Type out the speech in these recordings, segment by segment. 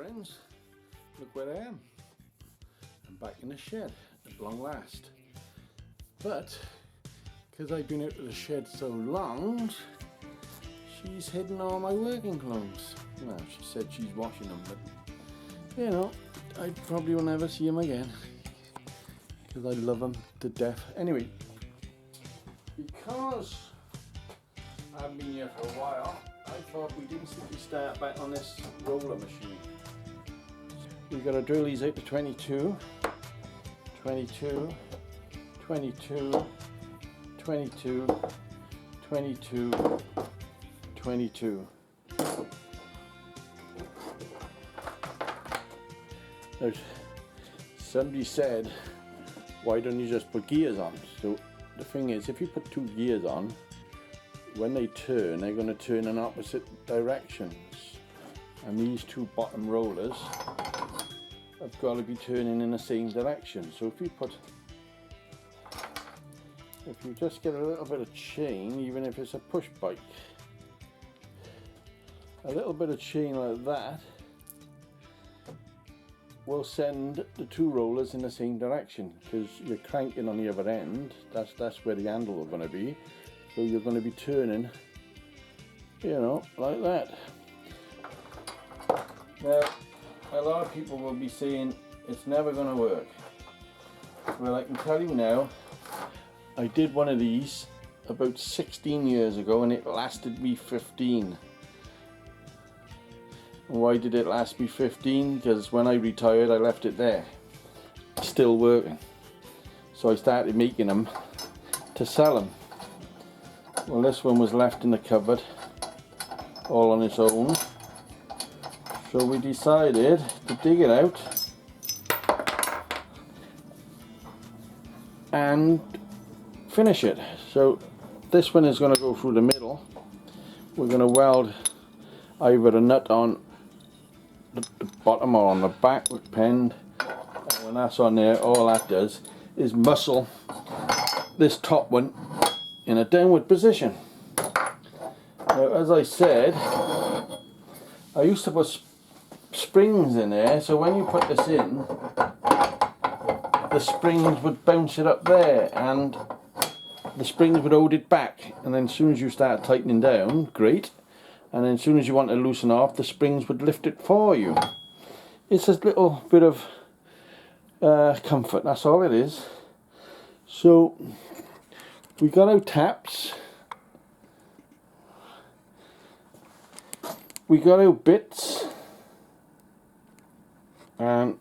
friends, look where I am. I'm back in the shed at long last. But because I've been out of the shed so long, she's hidden all my working clothes. Well, she said she's washing them, but you know, I probably will never see them again because I love them to death. Anyway, because I've been here for a while, I thought we'd instantly start back on this roller machine. We've got to drill these out to 22, 22, 22, 22, 22, 22. Now, somebody said, why don't you just put gears on? So the thing is, if you put two gears on, when they turn, they're going to turn in opposite directions. And these two bottom rollers have got to be turning in the same direction. So if you just get a little bit of chain, even if it's a push bike, a little bit of chain like that will send the two rollers in the same direction, because you're cranking on the other end. That's where the handle is going to be. So you're going to be turning, you know, like that. Now, a lot of people will be saying it's never going to work. Well, I can tell you now, I did one of these about 16 years ago and it lasted me 15. Why did it last me 15? Because when I retired I left it there, still working. So I started making them to sell them. Well, this one was left in the cupboard all on its own. So we decided to dig it out and finish it. So this one is going to go through the middle. We're going to weld either a nut on the bottom or on the back with pen. And when that's on there, all that does is muscle this top one in a downward position. Now, as I said, I used to put springs in there, so when you put this in, the springs would bounce it up there and the springs would hold it back, and then as soon as you start tightening down, great, and then as soon as you want to loosen off, the springs would lift it for you. It's a little bit of comfort, that's all it is. So we got our taps, we got our bits, and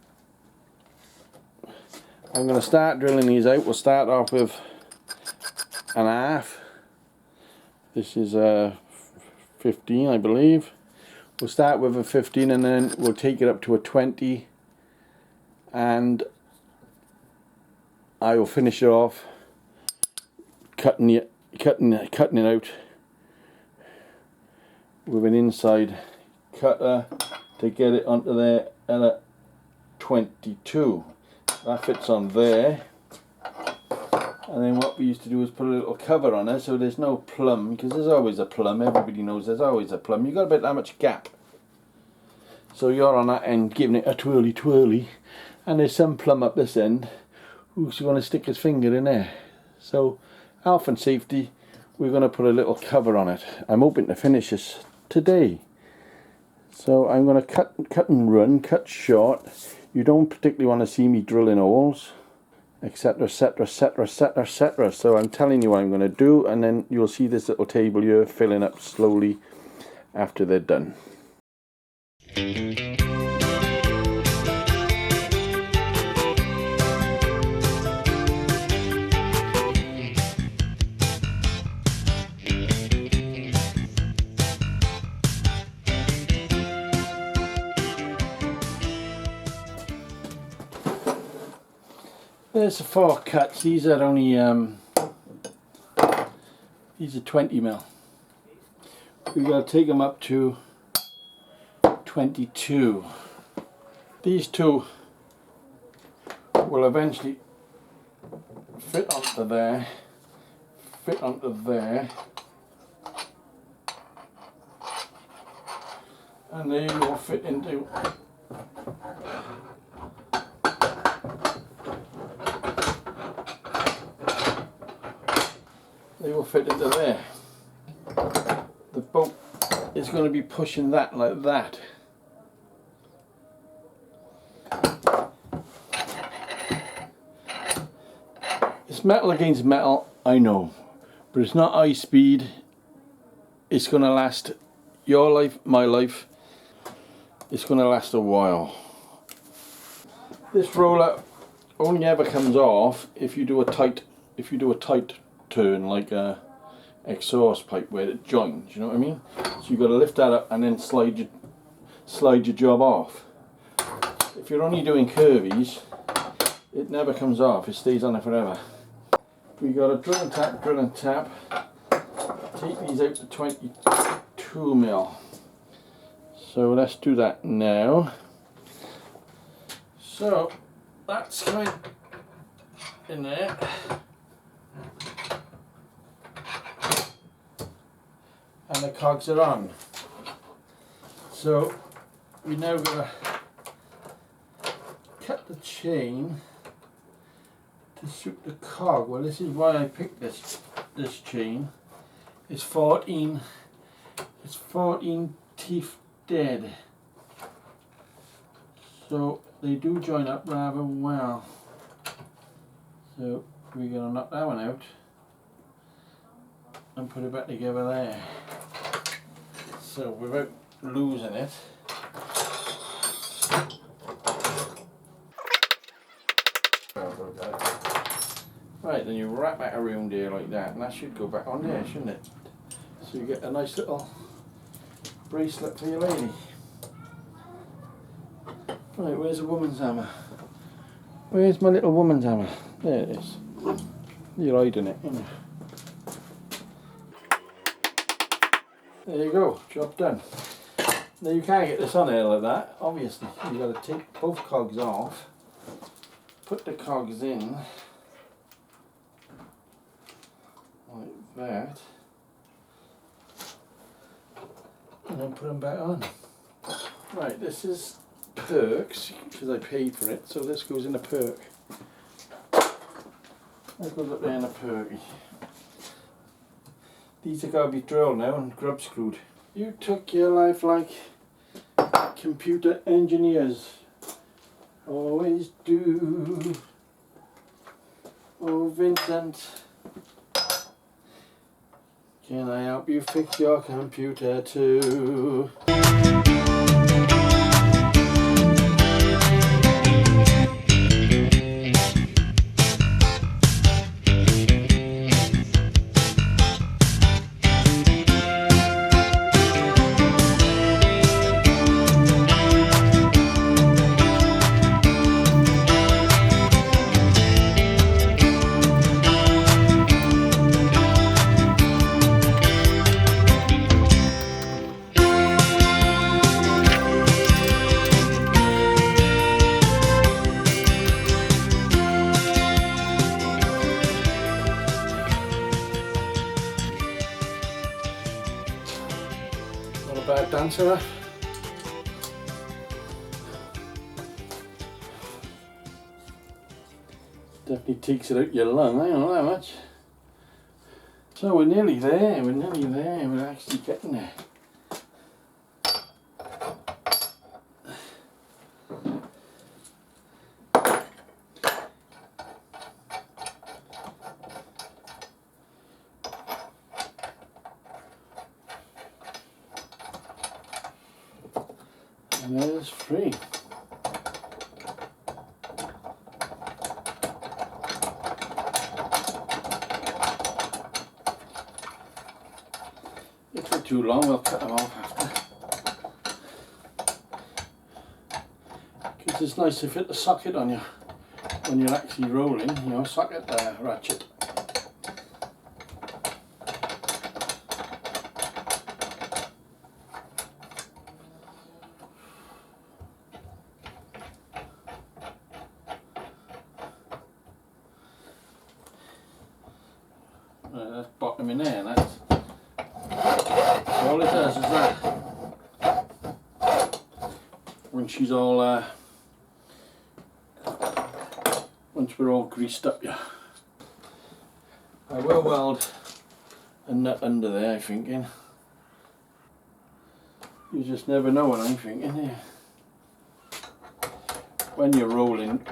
I'm going to start drilling these out. We'll start off with an half. This is a 15, I believe. We'll start with a 15 and then we'll take it up to a 20, and I will finish it off cutting it out with an inside cutter to get it onto there at a 22. That fits on there, and then what we used to do is put a little cover on it so there's no plumb, because there's always a plumb. Everybody knows there's always a plumb. You've got about that much gap, so you're on that end giving it a twirly, and there's some plumb up this end. Who's going to stick his finger in there? So health and safety, we're going to put a little cover on it. I'm hoping to finish this today, so I'm going to cut and run, cut short. You don't particularly want to see me drilling holes, etc, etc, etc, etc, etc. So I'm telling you what I'm going to do, and then you'll see this little table here filling up slowly after they're done. There's the 4 cuts. These are only these are 20 mil. We've got to take them up to 22. These two will eventually fit onto there, fit onto there, and they will fit into They will fit into there. The bolt is going to be pushing that like that. It's metal against metal, I know, but it's not high speed. It's going to last your life, my life. It's going to last a while. This roller only ever comes off if you do a tight turn, like a exhaust pipe where it joins, you know what I mean? So you've got to lift that up and then slide your job off. If you're only doing curvies, it never comes off, it stays on there forever. We got a drill and tap. Take these out to 22 mil. So let's do that now. So that's coming in there. And the cogs are on. So we now gotta cut the chain to suit the cog. Well, this is why I picked this chain. It's 14 teeth dead. So they do join up rather well. So we're gonna knock that one out and put it back together there. So without losing it, right, then you wrap that around there like that, and that should go back on there, shouldn't it? So you get a nice little bracelet for your lady. Right, where's the woman's hammer? Where's my little woman's hammer? There it is. You're hiding it, isn't you? There you go, job done. Now you can't get this on there like that, obviously. You've got to take both cogs off, put the cogs in, like that, and then put them back on. Right, this is perks, because I paid for it, so this goes in a perk. That goes up there in a perky. These are got to be drilled now and grub screwed. You took your life like computer engineers always do. Oh Vincent, can I help you fix your computer too? Bad dancer. Definitely takes it out your lung, I don't know that much. So we're nearly there, we're actually getting there. And there's free. If they're too long, we'll cut them off after. Because it's nice to fit the socket on you when you're actually rolling, you know, socket ratchet. Right, that's bottom in there, and that's all it does is that. When once she's all once we're all greased up, yeah. I will weld a nut under there, I'm thinking. You just never know what I'm thinking here. When you're rolling,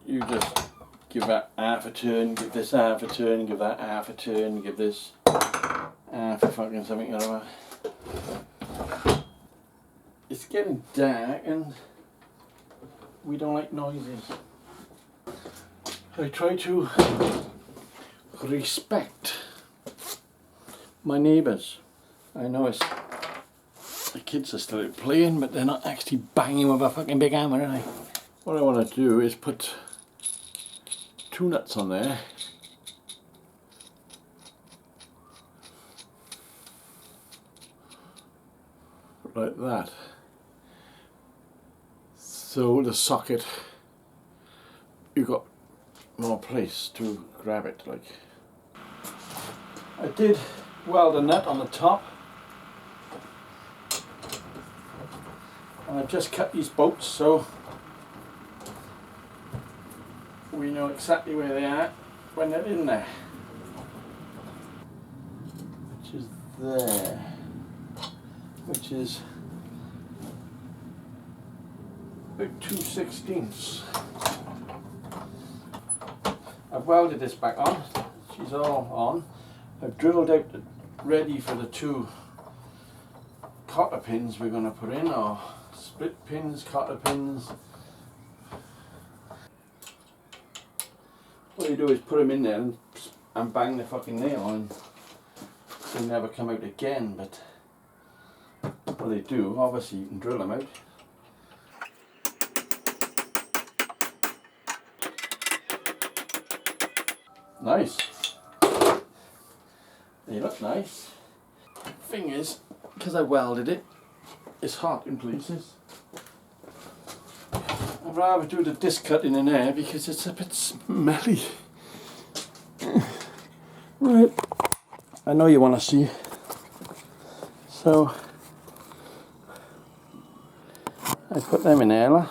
you just give that half a turn, give this half a turn, give that half a turn, give this half a fucking something or other. It's getting dark and we don't like noises. I try to respect my neighbours. I know it's the kids are still playing, but they're not actually banging with a fucking big hammer, are they? What I want to do is put 2 nuts on there. Like that. So the socket, you've got more place to grab it, like. I did weld a nut on the top. And I've just cut these bolts so we know exactly where they are when they're in there. Which is there. Which is about 2/16. I've welded this back on. She's all on. I've drilled out ready for the 2 cotter pins we're going to put in, or split pins, cotter pins. What you do is put them in there and bang the fucking nail and they never come out again, but what they do, obviously you can drill them out. Nice. They look nice. Thing is, because I welded it, it's hot in places. I'd rather do the disc cutting in there because it's a bit smelly. Right. I know you want to see. So I put them in there.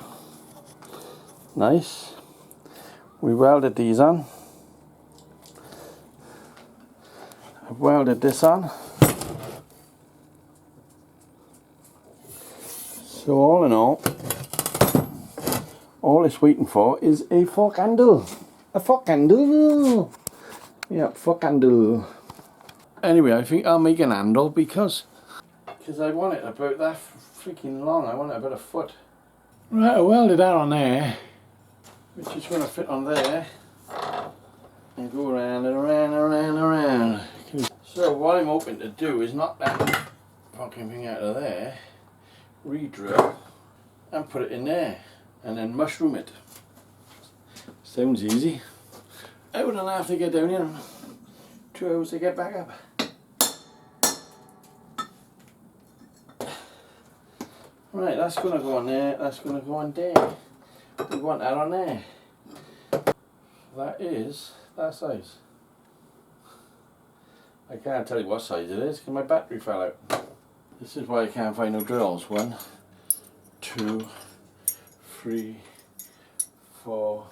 Nice. We welded these on. I've welded this on. So all in all it's waiting for is a fork handle. A fork handle. Yeah, fork handle. Anyway, I think I'll make an handle because I want it about that freaking long. I want it about a foot. Right, I welded that on there, which is going to fit on there and go around and around and around and around. So what I'm hoping to do is knock that fucking thing out of there, re-drill and put it in there and then mushroom it. Sounds easy. I wouldn't have to get down here in 2 hours to get back up. Right, that's going to go on there, that's going to go on there. We want that on there. That is that size. I can't tell you what size it is because my battery fell out. This is why I can't find no drills. 1, 2, 3, 4,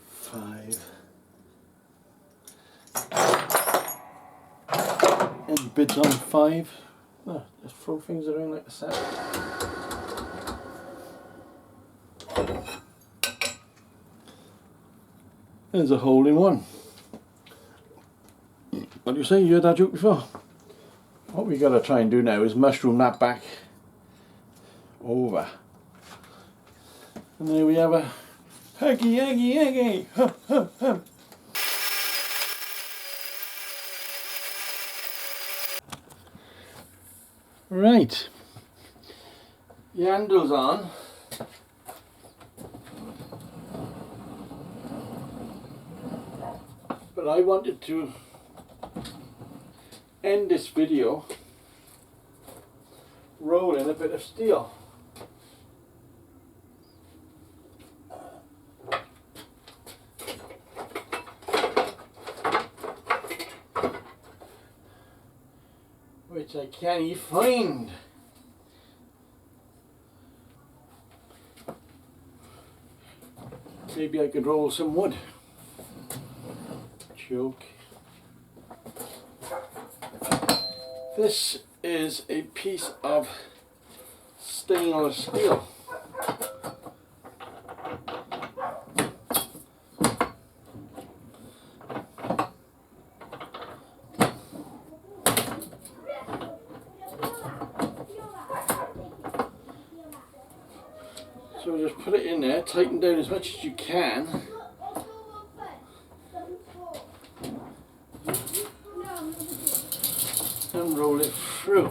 5. Any bids on 5? No, just throw things around like a sack. There's a hole in 1. What do you say? You heard that joke before? What we got to try and do now is mushroom that back over. And there we have a huggy, huggy, huggy. Hup, hup, hup. Right. The handle's on. But I wanted to end this video rolling a bit of steel. which I can't find. Maybe I could roll some wood. Joke. This is a piece of stainless steel. So just put it in there, tighten down as much as you can. And roll it through.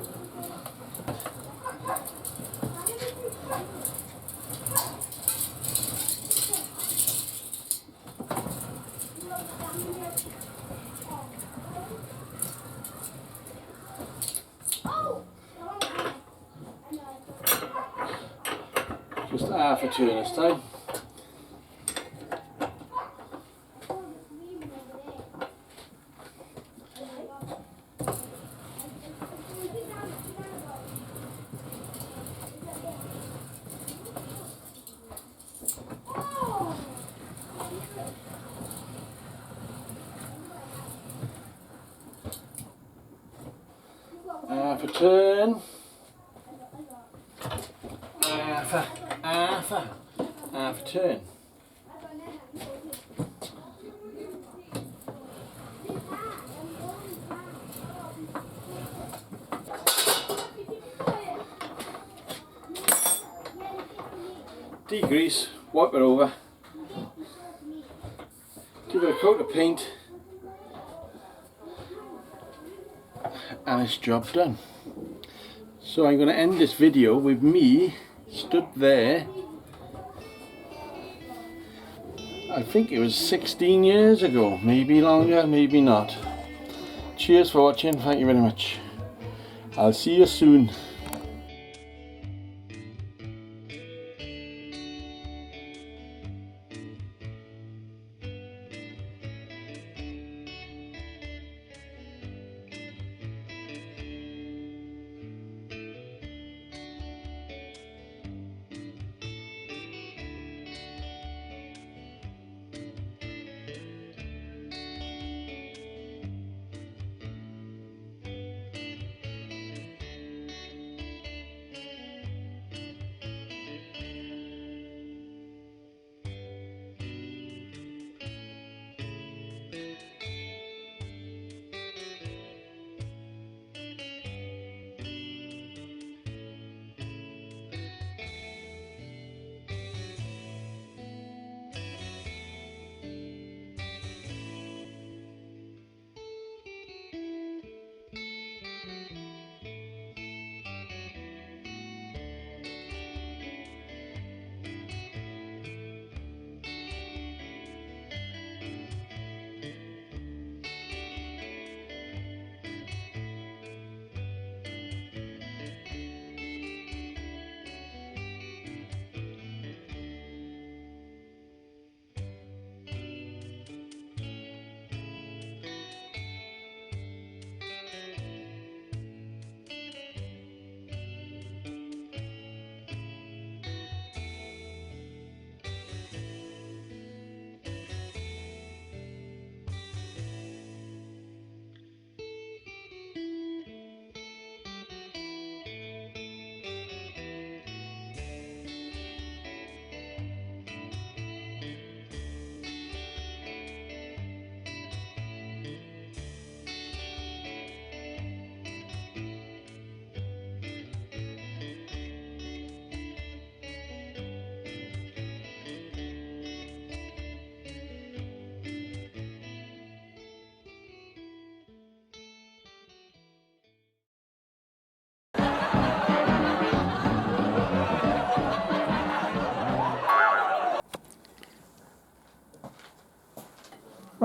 Just half a turn this time. Half a turn. Half a turn. Degrease, wipe it over, give it a coat of paint, and it's job done. So I'm going to end this video with me stood there, I think it was 16 years ago, maybe longer, maybe not. Cheers for watching, thank you very much. I'll see you soon.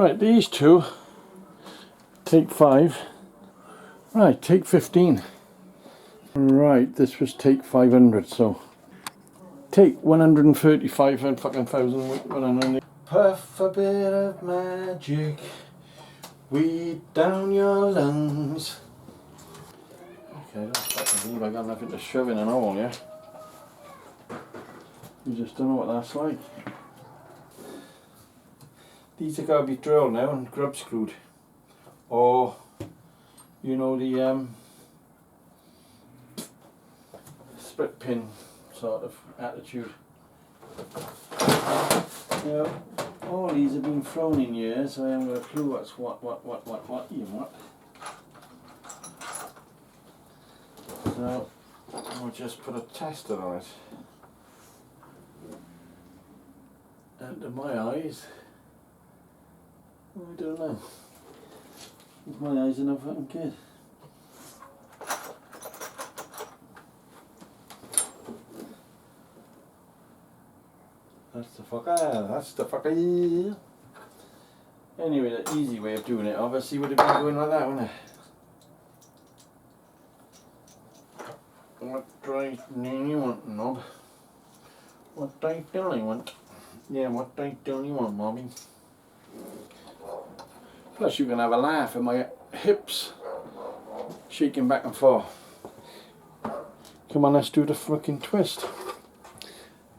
Right, these two, take 5. Right, take 15. Right, this was take 500, so take 135 and fucking thousand. Puff a bit of magic, weed down your lungs. Okay, I don't fucking believe I got nothing to shove in an hole, yeah? You just don't know what that's like. These are got to be drilled now and grub screwed. Or, you know, the split pin sort of attitude. Now, all these have been thrown in here, so I haven't got a clue what's what, you what. So, I'll just put a tester on it. And to my eyes, I don't know. My eyes are no fucking good. That's the fucker, that's the fucker. Anyway, the easy way of doing it obviously would have been going like that, wouldn't it? What do you want, knob? What do you want? Yeah, what do you want, Mobby? Plus you can have a laugh at my hips shaking back and forth. Come on, let's do the fucking twist.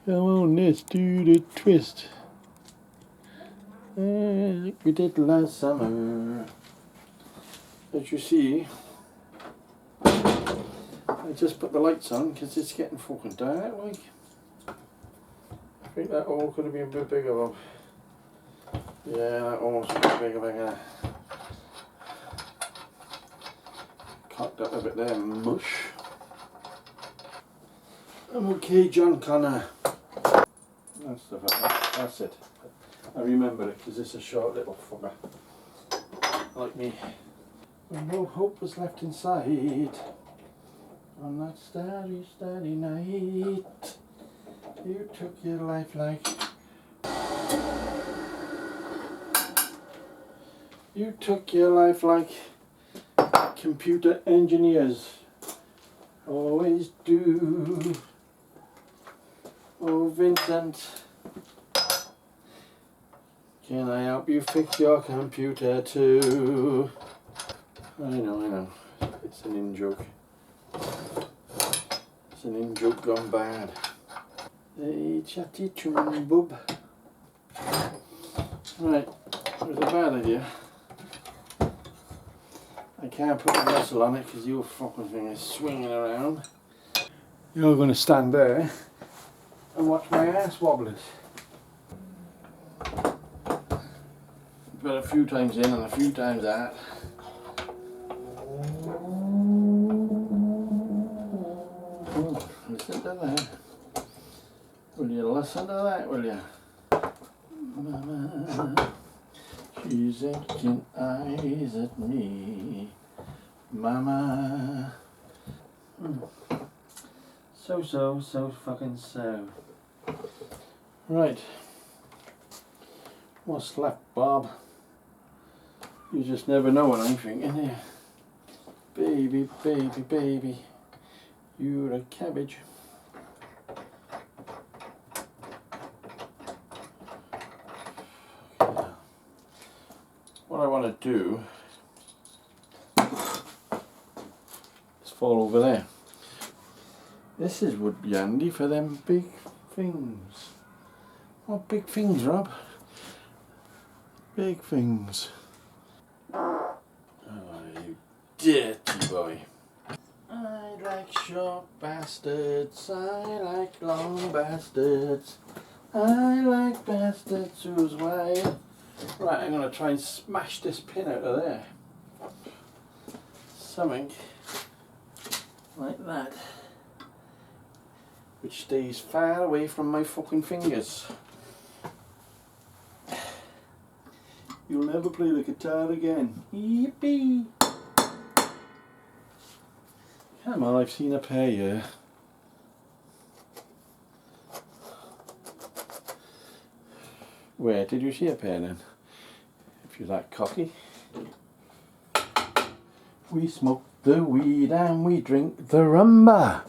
Come on, let's do the twist. Like we did last summer. As you see, I just put the lights on because it's getting fucking dark, like. I think that hole could have been a bit bigger, Bob. Yeah, that hole's a bit bigger. Cocked up a bit there, mush. I'm okay, John Connor. That's it. I remember it because it's a short little fucker. Like me. When no hope was left inside on that starry, starry night, you took your life like computer engineers always do. Oh, Vincent, can I help you fix your computer too? I know. It's an in-joke. It's an in-joke gone bad. Hey, chatty chum bub. Right, it was a bad idea. I can't put the muscle on it because your fucking thing is swinging around. You're going to stand there and watch my ass wobble it. But a few times in and a few times out. Listen to that. Will you listen to that, will you? Mama, she's aching eyes at me. Mama. So fucking so. Right. What's left, Bob? You just never know what I'm thinking here. Baby, baby, baby. You're a cabbage. What I want to do is fall over there. This would be handy for them big things. What big things, Rob? Big things. Oh, you dirty boy. I like short bastards, I like long bastards, I like bastards who's wide. Right, I'm going to try and smash this pin out of there. Something like that, which stays far away from my fucking fingers. You'll never play the guitar again. Yippee! Come on, I've seen a pair here. Where did you see a pair then? If you're that cocky. We smoke the weed and we drink the rumba.